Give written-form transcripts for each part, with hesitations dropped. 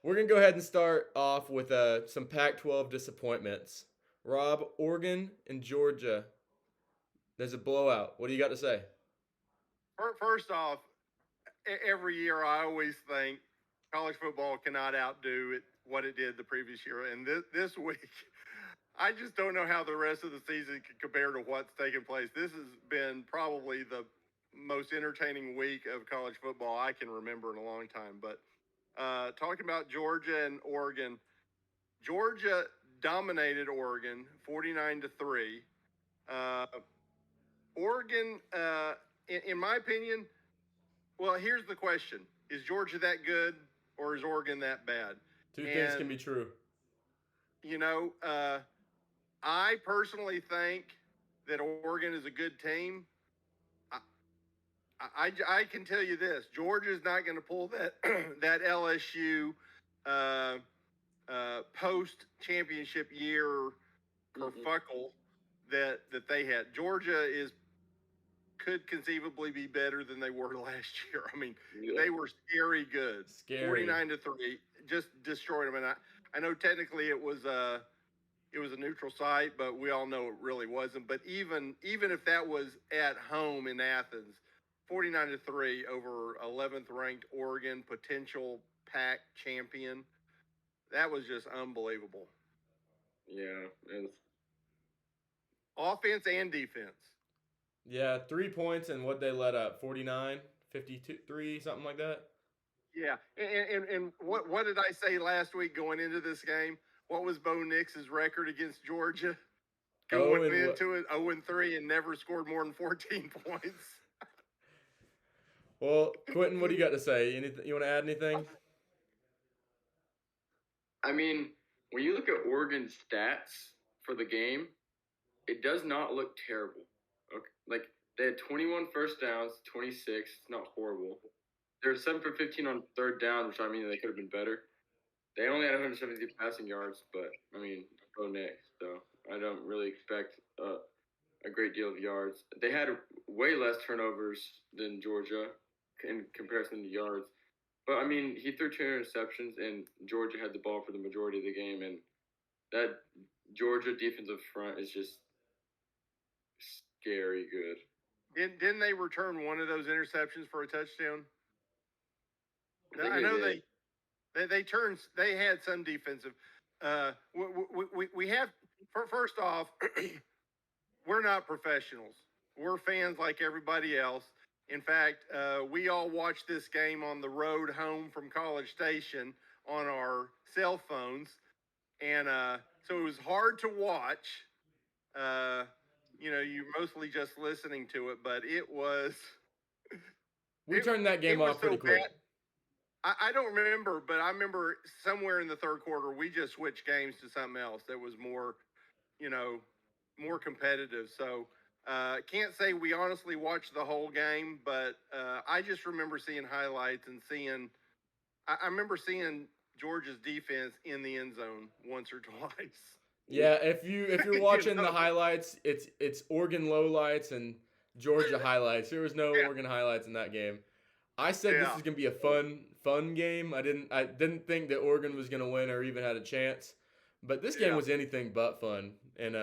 We're going to go ahead and start off with some Pac-12 disappointments. Rob, Oregon and Georgia. There's a blowout. What do you got to say? First off, every year I always think college football cannot outdo what it did the previous year. And this week, I just don't know how the rest of the season can compare to what's taken place. This has been probably the most entertaining week of college football I can remember in a long time. But talking about Georgia and Oregon, Georgia dominated Oregon 49-3. Uh, Oregon, in my opinion, well, here's the question: is Georgia that good, or is Oregon that bad? Two things can And be true. you know, I personally think that Oregon is a good team. I, I can tell you this: Georgia is not going to pull that that LSU uh, post championship year kerfuckle that they had. Georgia is could conceivably be better than they were last year. I mean, they were scary good. Scary. 49-3, just destroyed them. And I know technically it was a neutral site, but we all know it really wasn't. But even if that was at home in Athens, 49-3 over 11th ranked Oregon, potential Pac champion, that was just unbelievable. Yeah, Offense and defense. Yeah, 3 points and what they let up 49, 52, 3, something like that. Yeah, and what did I say last week going into this game? What was Bo Nix's record against Georgia? Going into it 0-3 and never scored more than 14 points. Well, Quentin, what do you got to say? You want to add anything? I mean, when you look at Oregon's stats for the game, it does not look terrible. Okay, like they had 21 first downs, 26. It's not horrible. They were 7 for 15 on third down, which I mean they could have been better. They only had 170 passing yards, but I mean, go next. So I don't really expect a great deal of yards. They had way less turnovers than Georgia in comparison to yards. But I mean, he threw 2 interceptions, and Georgia had the ball for the majority of the game, and that Georgia defensive front is just scary good. Didn't they return one of those interceptions for a touchdown? I know they had some defensive. We have first off, we're not professionals. We're fans like everybody else. In fact, we all watched this game on the road home from College Station on our cell phones, and so it was hard to watch. You're mostly just listening to it, but it was. We turned that game off pretty quick. I don't remember, but I remember somewhere in the third quarter we just switched games to something else that was more, more competitive. So can't say we honestly watched the whole game, but I just remember seeing highlights and seeing. I remember seeing Georgia's defense in the end zone once or twice. Yeah, if you're watching the highlights, it's Oregon lowlights and Georgia highlights. There was no Oregon highlights in that game. I said this is gonna be a fun game. I didn't think that Oregon was gonna win or even had a chance, but this game was anything but fun. And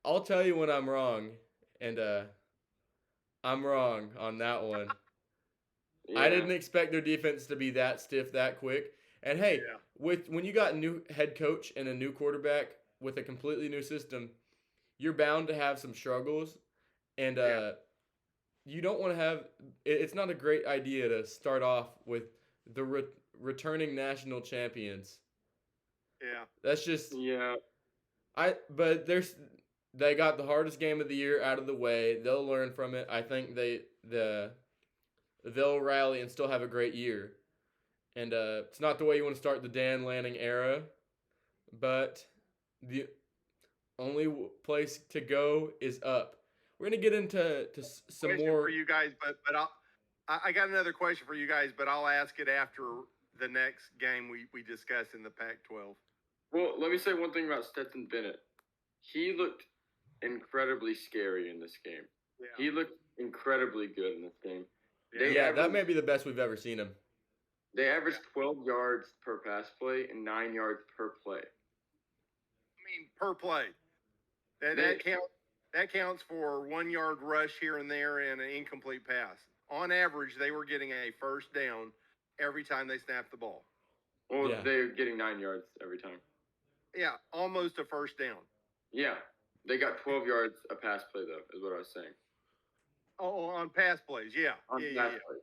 I'll tell you when I'm wrong, and I'm wrong on that one. Yeah. I didn't expect their defense to be that stiff that quick. And hey, when you got a new head coach and a new quarterback with a completely new system, you're bound to have some struggles, and you don't want to have. It's not a great idea to start off with the returning national champions. Yeah, that's just yeah. But they got the hardest game of the year out of the way. They'll learn from it. I think they'll rally and still have a great year. And it's not the way you want to start the Dan Lanning era, but the only place to go is up. We're gonna get into some question more for you guys, but I got another question for you guys, but I'll ask it after the next game we discuss in the Pac-12. Well, let me say one thing about Stetson Bennett. He looked incredibly scary in this game. Yeah. He looked incredibly good in this game. Yeah, that may be the best we've ever seen him. They averaged 12 yards per pass play and 9 yards per play. I mean, per play. That counts for 1 yard rush here and there and an incomplete pass. On average, they were getting a first down every time they snapped the ball. Well, they're getting 9 yards every time. Yeah, almost a first down. Yeah, they got 12 yards a pass play though, is what I was saying. Oh, on pass plays, yeah. On pass plays.